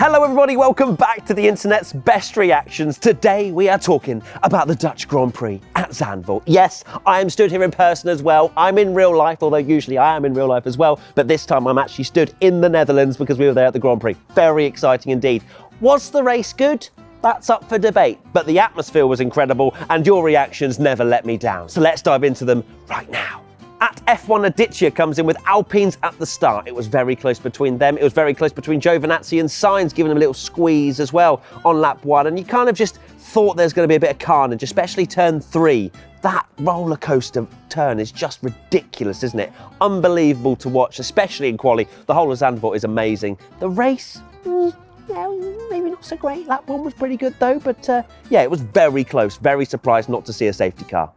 Hello everybody, welcome back to the internet's best reactions. Today we are talking about the Dutch Grand Prix at Zandvoort. Yes, I am stood here in person as well. I'm in real life, although usually I am in real life as well, but this time I'm actually stood in the Netherlands because we were there at the Grand Prix. Very exciting indeed. Was the race good? That's up for debate, but the atmosphere was incredible and your reactions never let me down. So let's dive into them right now. At F1, Aditya comes in with Alpines at the start. It was very close between them. It was very close between Giovinazzi and Sainz, giving them a little squeeze as well on lap 1. And you kind of just thought there's going to be a bit of carnage, especially turn 3. That roller coaster turn is just ridiculous, isn't it? Unbelievable to watch, especially in quali. The whole of Zandvoort is amazing. The race, maybe not so great. Lap 1 was pretty good though, but yeah, it was very close. Very surprised not to see a safety car.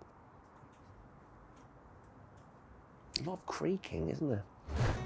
A lot of creaking, isn't there?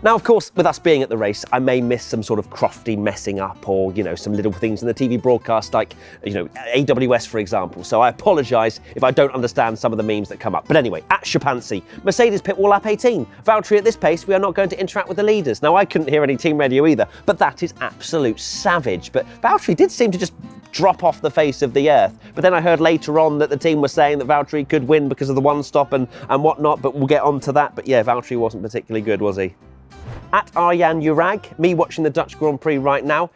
Now, of course, with us being at the race, I may miss some sort of crofty messing up or, some little things in the TV broadcast like, AWS, for example. So I apologise if I don't understand some of the memes that come up. But anyway, at Shapansi, Mercedes pit wall lap 18. Valtteri, at this pace, we are not going to interact with the leaders. Now, I couldn't hear any team radio either, but that is absolute savage. But Valtteri did seem to just drop off the face of the earth. But then I heard later on that the team was saying that Valtteri could win because of the one stop and whatnot, but we'll get on to that. But yeah, Valtteri wasn't particularly good, was he? At Arjan Urag, me watching the Dutch Grand Prix right now,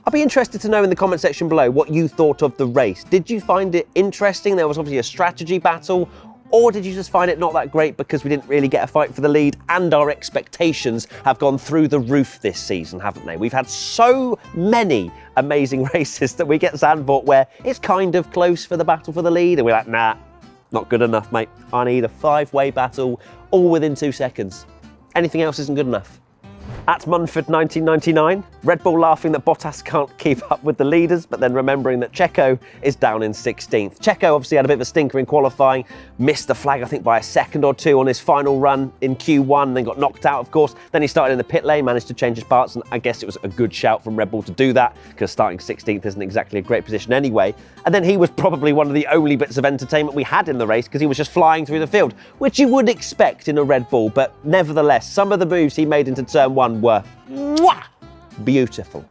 I'll be interested to know in the comment section below what you thought of the race. Did you find it interesting? There was obviously a strategy battle, or did you just find it not that great because we didn't really get a fight for the lead and our expectations have gone through the roof this season, haven't they? We've had so many amazing races that we get Zandvoort where it's kind of close for the battle for the lead and we're like, nah, not good enough, mate. I need a 5-way battle all within 2 seconds. Anything else isn't good enough. At Munford 1999, Red Bull laughing that Bottas can't keep up with the leaders, but then remembering that Checo is down in 16th. Checo obviously had a bit of a stinker in qualifying, missed the flag I think by a second or two on his final run in Q1, then got knocked out of course. Then he started in the pit lane, managed to change his parts, and I guess it was a good shout from Red Bull to do that, because starting 16th isn't exactly a great position anyway. And then he was probably one of the only bits of entertainment we had in the race, because he was just flying through the field, which you would expect in a Red Bull, but nevertheless, some of the moves he made into turn 1 were beautiful.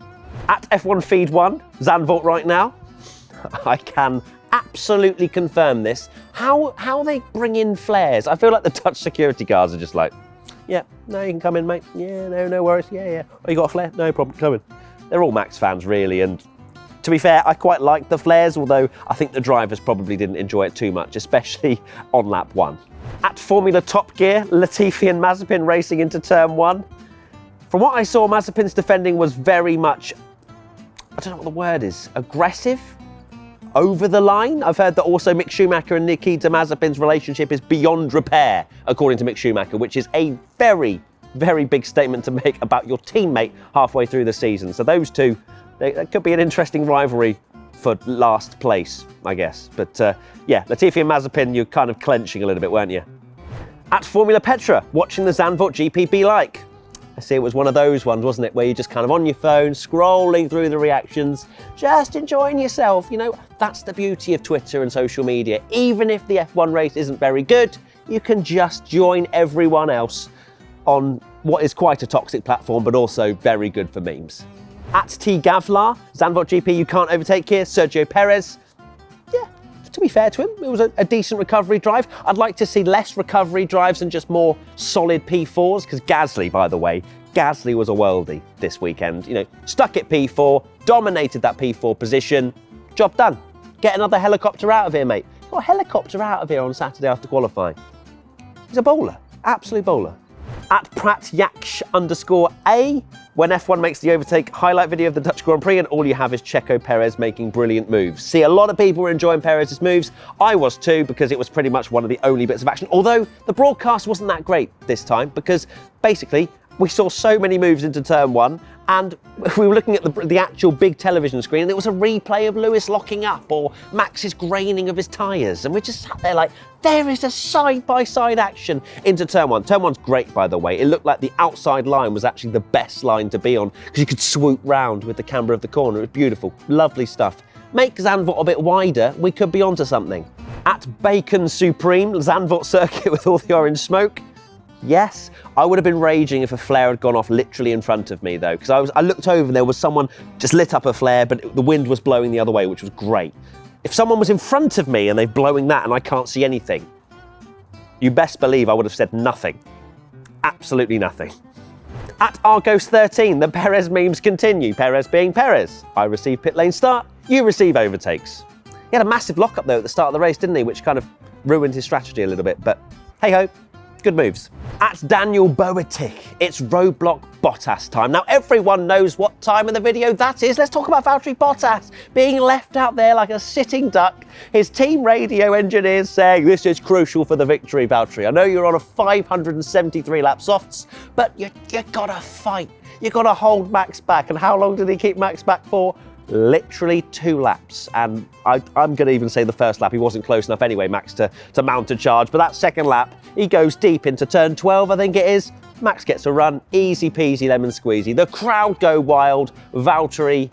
At F1 Feed 1, Zandvoort right now, I can absolutely confirm this. How they bring in flares. I feel like the Dutch security guards are just like, yeah, no, you can come in, mate. Yeah, no worries. Yeah. Oh, you got a flare? No problem, come in. They're all Max fans, really, and to be fair, I quite like the flares, although I think the drivers probably didn't enjoy it too much, especially on lap 1. At Formula Top Gear, Latifi and Mazepin racing into turn 1. From what I saw, Mazepin's defending was very much, I don't know what the word is, aggressive? Over the line? I've heard that also Mick Schumacher and Nikita Mazepin's relationship is beyond repair, according to Mick Schumacher, which is a very, very big statement to make about your teammate halfway through the season. So those two, that could be an interesting rivalry for last place, I guess. But yeah, Latifi and Mazepin, you're kind of clenching a little bit, weren't you? At Formula Petra, watching the Zandvoort GP be like. I see it was one of those ones, wasn't it, where you're just kind of on your phone, scrolling through the reactions, just enjoying yourself. That's the beauty of Twitter and social media. Even if the F1 race isn't very good, you can just join everyone else on what is quite a toxic platform, but also very good for memes. At T Gavlar, Zandvoort GP, you can't overtake here, Sergio Perez. Yeah, to be fair to him, it was a decent recovery drive. I'd like to see less recovery drives and just more solid P4s, because Gasly, by the way, Gasly was a worldie this weekend. Stuck at P4, dominated that P4 position, job done. Get another helicopter out of here, mate. Got a helicopter out of here on Saturday after qualifying. He's a bowler, absolute bowler. At PratYaksh_A, when F1 makes the overtake, highlight video of the Dutch Grand Prix and all you have is Checo Perez making brilliant moves. See, a lot of people were enjoying Perez's moves. I was too, because it was pretty much one of the only bits of action. Although the broadcast wasn't that great this time, because basically we saw so many moves into turn 1 and we were looking at the actual big television screen and it was a replay of Lewis locking up or Max's graining of his tyres, and we just sat there like, there is a side-by-side action into turn 1. Turn 1's great, by the way. It looked like the outside line was actually the best line to be on because you could swoop round with the camber of the corner. It was beautiful, lovely stuff. Make Zandvoort a bit wider, we could be onto something. At Bacon Supreme, Zandvoort circuit with all the orange smoke. Yes, I would have been raging if a flare had gone off literally in front of me though, because I looked over and there was someone just lit up a flare, but the wind was blowing the other way, which was great. If someone was in front of me and they're blowing that and I can't see anything, you best believe I would have said nothing. Absolutely nothing. At Argos13, the Perez memes continue. Perez being Perez. I receive pit lane start, you receive overtakes. He had a massive lockup though at the start of the race, didn't he? Which kind of ruined his strategy a little bit, but hey ho. Good moves. At Daniel Boetic, it's roadblock Bottas time. Now everyone knows what time in the video that is. Let's talk about Valtteri Bottas being left out there like a sitting duck. His team radio engineers saying, this is crucial for the victory, Valtteri. I know you're on a 573 lap softs, but you gotta fight. You gotta hold Max back. And how long did he keep Max back for? Literally 2 laps, and I'm going to even say the first lap he wasn't close enough anyway, Max, to mount a charge, but that second lap he goes deep into turn 12, I think it is. Max gets a run, easy peasy lemon squeezy. The crowd go wild. Valtteri,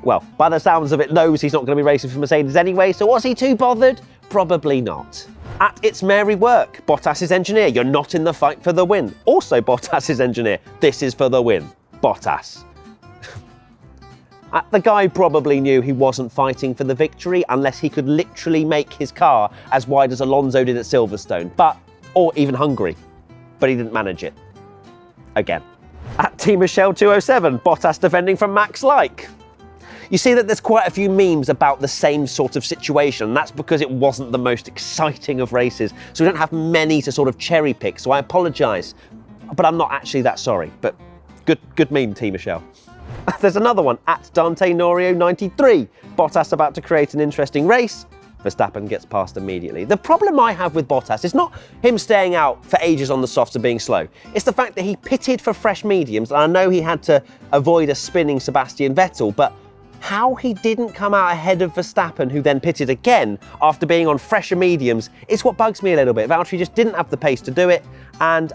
well, by the sounds of it, knows he's not going to be racing for Mercedes anyway, so was he too bothered? Probably not. At It's Mary Work, Bottas's engineer, you're not in the fight for the win. Also Bottas's engineer, this is for the win. Bottas. The guy probably knew he wasn't fighting for the victory unless he could literally make his car as wide as Alonso did at Silverstone, or even Hungary, but he didn't manage it. Again. At Team Michelle 207, Bottas defending from Max like. You see that there's quite a few memes about the same sort of situation, and that's because it wasn't the most exciting of races, so we don't have many to sort of cherry pick, so I apologise, but I'm not actually that sorry, but good meme, Team Michelle. There's another one, at Dante Norio 93. Bottas about to create an interesting race. Verstappen gets past immediately. The problem I have with Bottas is not him staying out for ages on the softs and being slow. It's the fact that he pitted for fresh mediums, and I know he had to avoid a spinning Sebastian Vettel, but how he didn't come out ahead of Verstappen, who then pitted again after being on fresher mediums, is what bugs me a little bit. Valtteri just didn't have the pace to do it, and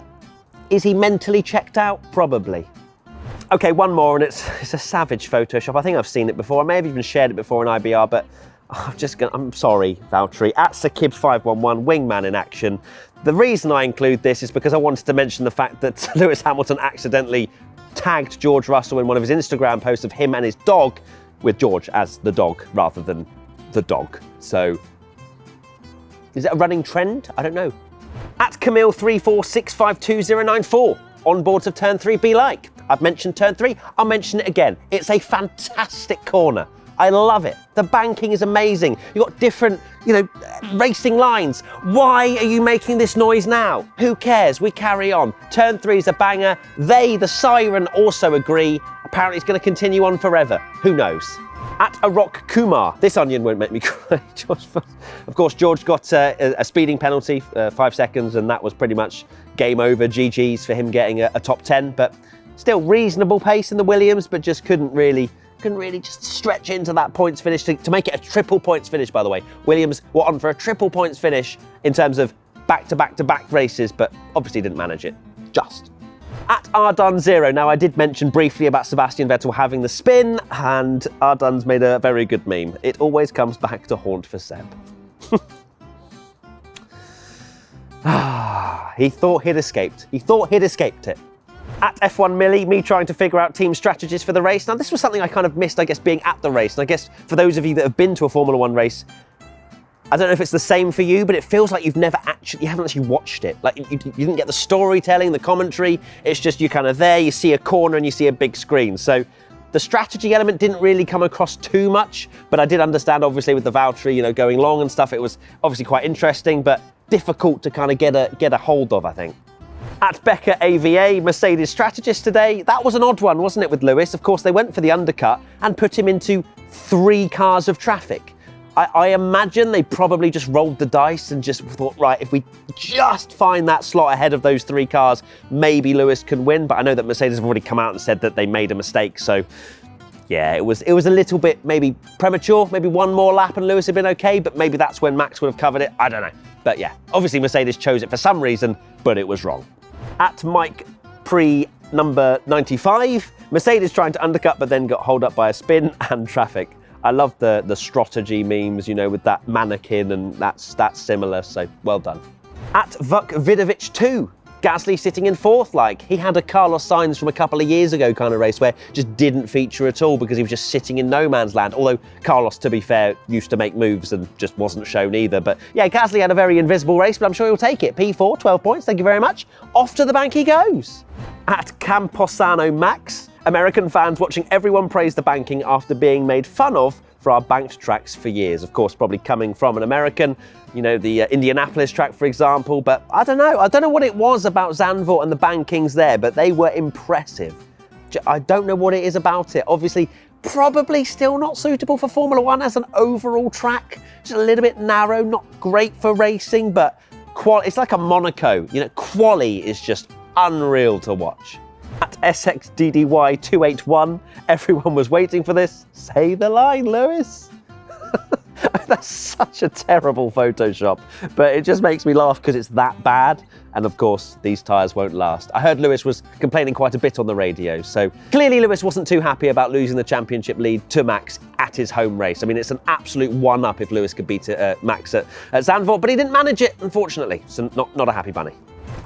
is he mentally checked out? Probably. Okay, one more, and it's a savage Photoshop. I think I've seen it before. I may have even shared it before in IBR, but I'm sorry, Valtteri. At Sakib511, wingman in action. The reason I include this is because I wanted to mention the fact that Lewis Hamilton accidentally tagged George Russell in one of his Instagram posts of him and his dog, with George as the dog rather than the dog. So, is it a running trend? I don't know. At Camille346529094, onboards of turn 3 be like. I've mentioned turn 3, I'll mention it again. It's a fantastic corner. I love it. The banking is amazing. You've got different, racing lines. Why are you making this noise now? Who cares? We carry on. Turn 3 is a banger. They, the siren, also agree. Apparently it's going to continue on forever. Who knows? At Rock Kumar, this onion won't make me cry. Of course, George got a speeding penalty, 5 seconds, and that was pretty much game over. GG's for him getting a top 10, but still reasonable pace in the Williams, but just couldn't really just stretch into that points finish to make it a triple points finish, by the way. Williams were on for a triple points finish in terms of back-to-back-to-back races, but obviously didn't manage it. Just. At Ardun0, now I did mention briefly about Sebastian Vettel having the spin, and Ardun's made a very good meme. It always comes back to haunt for Seb. He thought he'd escaped. He thought he'd escaped it. At F1 Millie, me trying to figure out team strategies for the race. Now, this was something I kind of missed, I guess, being at the race. And I guess for those of you that have been to a Formula One race, I don't know if it's the same for you, but it feels like you haven't actually watched it. Like you didn't get the storytelling, the commentary. It's just you're kind of there, you see a corner and you see a big screen. So the strategy element didn't really come across too much, but I did understand, obviously, with the Valtteri, going long and stuff, it was obviously quite interesting, but difficult to kind of get a hold of, I think. At Becca AVA, Mercedes strategist today, that was an odd one, wasn't it, with Lewis? Of course, they went for the undercut and put him into 3 cars of traffic. I imagine they probably just rolled the dice and just thought, right, if we just find that slot ahead of those 3 cars, maybe Lewis can win. But I know that Mercedes have already come out and said that they made a mistake. So, yeah, it was a little bit maybe premature. Maybe one more lap and Lewis had been okay, but maybe that's when Max would have covered it. I don't know. But yeah, obviously Mercedes chose it for some reason, but it was wrong. At Mike Pre number 95, Mercedes trying to undercut but then got holed up by a spin and traffic. I love the strategy memes, with that mannequin, and that's similar, so well done. At Vuk Vidovic 2, Gasly sitting in 4th, like, he had a Carlos Sainz from a couple of years ago kind of race where just didn't feature at all because he was just sitting in no man's land. Although Carlos, to be fair, used to make moves and just wasn't shown either. But yeah, Gasly had a very invisible race, but I'm sure he'll take it. P4, 12 points, thank you very much. Off to the bank he goes. At Camposano Max, American fans watching everyone praise the banking after being made fun of for our banked tracks for years. Of course, probably coming from an American, you know, the Indianapolis track, for example. But I don't know what it was about Zandvoort and the bankings there, but they were impressive. I don't know what it is about it. Obviously, probably still not suitable for Formula One as an overall track. Just a little bit narrow, not great for racing, but it's like a Monaco. You know, quali is just unreal to watch. At SXDDY281, everyone was waiting for this. Say the line, Lewis. That's such a terrible Photoshop, but it just makes me laugh because it's that bad. And of course, these tyres won't last. I heard Lewis was complaining quite a bit on the radio, so clearly Lewis wasn't too happy about losing the championship lead to Max at his home race. I mean, it's an absolute one-up if Lewis could beat Max at Zandvoort, but he didn't manage it, unfortunately. So not a happy bunny.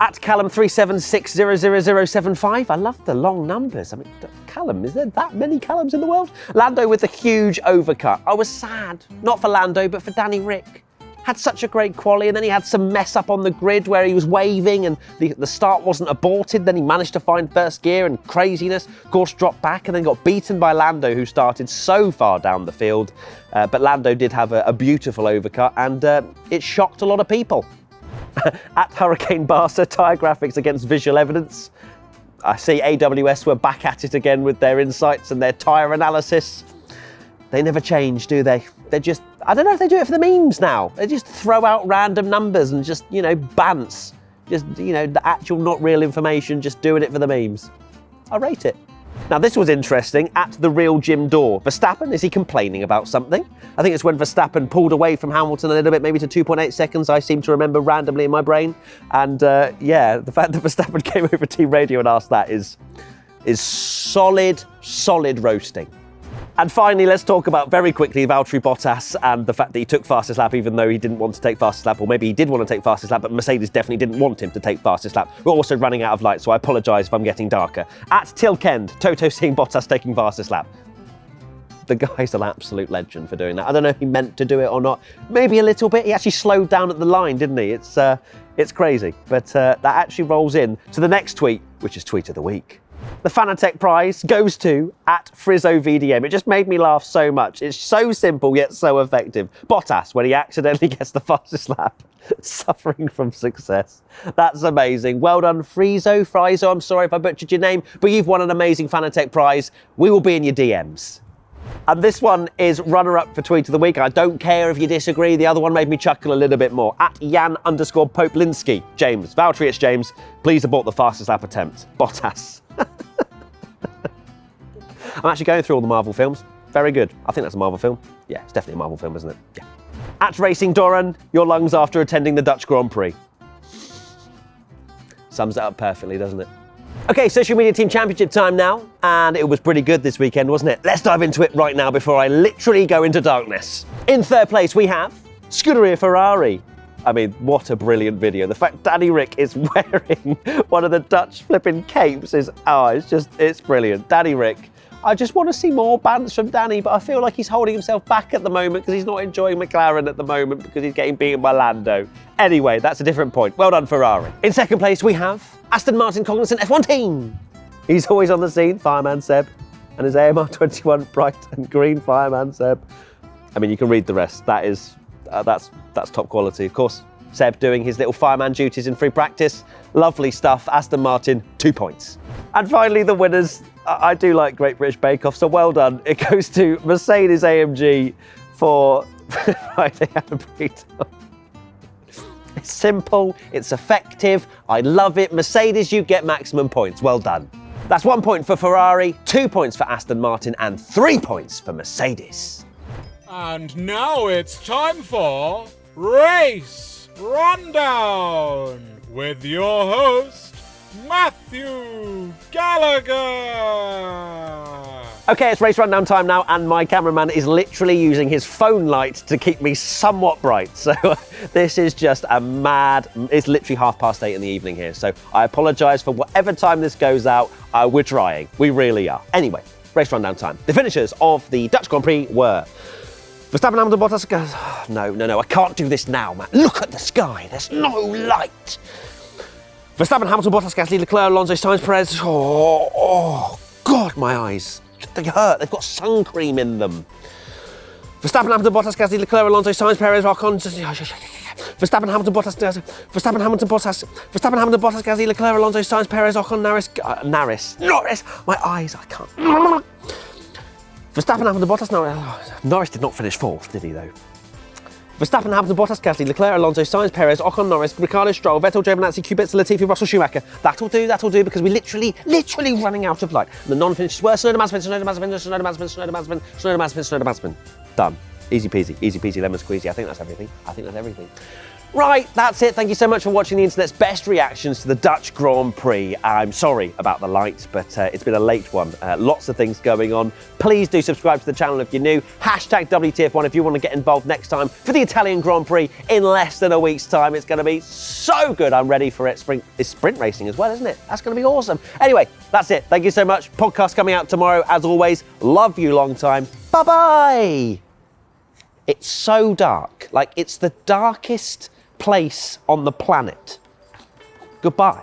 At Callum 376000075, I love the long numbers. I mean, Callum, is there that many Callums in the world? Lando with the huge overcut. I was sad, not for Lando, but for Danny Rick. Had such a great quali, and then he had some mess up on the grid where he was waving and the start wasn't aborted. Then he managed to find first gear and craziness. Of course, dropped back and then got beaten by Lando, who started so far down the field. But Lando did have a beautiful overcut, and it shocked a lot of people. At Hurricane Barca, tyre graphics against visual evidence. I see AWS were back at it again with their insights and their tyre analysis. They never change, do they? They're just, I don't know if they do it for the memes now. They just throw out random numbers and just, you know, bants. Just, you know, the actual not real information, just doing it for the memes. I rate it. Now, this was interesting. At the real Jim Dore, Verstappen, is he complaining about something? I think it's when Verstappen pulled away from Hamilton a little bit, maybe to 2.8 seconds, I seem to remember randomly in my brain. And yeah, the fact that Verstappen came over team radio and asked that is solid roasting. And finally, let's talk about very quickly Valtteri Bottas and the fact that he took fastest lap even though he didn't want to take fastest lap, or maybe he did want to take fastest lap, but Mercedes definitely didn't want him to take fastest lap. We're also running out of light, so I apologise if I'm getting darker. At Tilkend, Toto seeing Bottas taking fastest lap. The guy's an absolute legend for doing that. I don't know if he meant to do it or not. Maybe a little bit. He actually slowed down at the line, didn't he? It's crazy. But that actually rolls in to the next tweet, which is Tweet of the Week. The Fanatec prize goes to at Frizzo VDM. It just made me laugh so much. It's so simple yet so effective. Bottas, when he accidentally gets the fastest lap, suffering from success. That's amazing. Well done, Frizzo. I'm sorry if I butchered your name, but you've won an amazing Fanatec prize. We will be in your DMs. And this one is runner-up for Tweet of the Week. I don't care if you disagree. The other one made me chuckle a little bit more. At Jan_Popelinski. James, Valtteri, it's James. Please abort the fastest lap attempt. Bottas. I'm actually going through all the Marvel films. Very good. I think that's a Marvel film. Yeah, it's definitely a Marvel film, isn't it? Yeah. At Racing Doran, your lungs after attending the Dutch Grand Prix. Sums it up perfectly, doesn't it? Okay, Social Media Team Championship time now, and it was pretty good this weekend, wasn't it? Let's dive into it right now before I literally go into darkness. In third place, we have Scuderia Ferrari. I mean, what a brilliant video. The fact Danny Rick is wearing one of the Dutch flipping capes is, it's brilliant. Danny Rick. I just want to see more bants from Danny, but I feel like he's holding himself back at the moment because he's not enjoying McLaren at the moment because he's getting beaten by Lando. Anyway, that's a different point. Well done, Ferrari. In second place, we have Aston Martin Cognizant F1 team. He's always on the scene, Fireman Seb, and his AMR 21 bright and green Fireman Seb. I mean, you can read the rest. That's top quality. Of course, Seb doing his little fireman duties in free practice. Lovely stuff. Aston Martin, 2 points. And finally, the winners. I do like Great British Bake Off, so well done. It goes to Mercedes AMG for Friday at the Brito. It's simple, it's effective, I love it. Mercedes, you get maximum points. Well done. That's 1 point for Ferrari, 2 points for Aston Martin, and 3 points for Mercedes. And now it's time for Race Rundown with your host, Matthew Gallagher. Okay, it's race rundown time now, and my cameraman is literally using his phone light to keep me somewhat bright. So this is just it's literally 8:30 in the evening here. So I apologise for whatever time this goes out. We're trying, we really are. Anyway, race rundown time. The finishers of the Dutch Grand Prix were Verstappen, Hamilton, Bottas. No, I can't do this now, man. Look at the sky, there's no light. Verstappen, Hamilton, Bottas, Gasly, Leclerc, Alonso, Sainz, Perez. Oh, God, my eyes. They hurt, they've got sun cream in them. Verstappen, Hamilton, Bottas, Gasly, Leclerc, Alonso, Sainz, Perez, Ocon. Verstappen, Hamilton, Bottas, Verstappen, Hamilton, Bottas, Gasly, Leclerc, Alonso, Sainz, Perez, Ocon, Norris. My eyes, I can't. Verstappen, Hamilton, Bottas, Norris did not finish fourth, did he though? Verstappen, Hamilton, Bottas, Gasly, Leclerc, Alonso, Sainz, Perez, Ocon, Norris, Ricciardo, Stroll, Vettel, Giovinazzi, Kubica, Latifi, Russell, Schumacher. That'll do, because we're literally running out of light. And the non-finished were Snowden, Mazepin. Done. Easy peasy, lemon squeezy. I think that's everything. Right, that's it. Thank you so much for watching the internet's best reactions to the Dutch Grand Prix. I'm sorry about the lights, but it's been a late one. Lots of things going on. Please do subscribe to the channel if you're new. Hashtag WTF1 if you want to get involved next time for the Italian Grand Prix in less than a week's time. It's going to be so good. I'm ready for it. It's sprint racing as well, isn't it? That's going to be awesome. Anyway, that's it. Thank you so much. Podcast coming out tomorrow. As always, love you long time. Bye-bye. It's so dark. Like, it's the darkest place on the planet. Goodbye.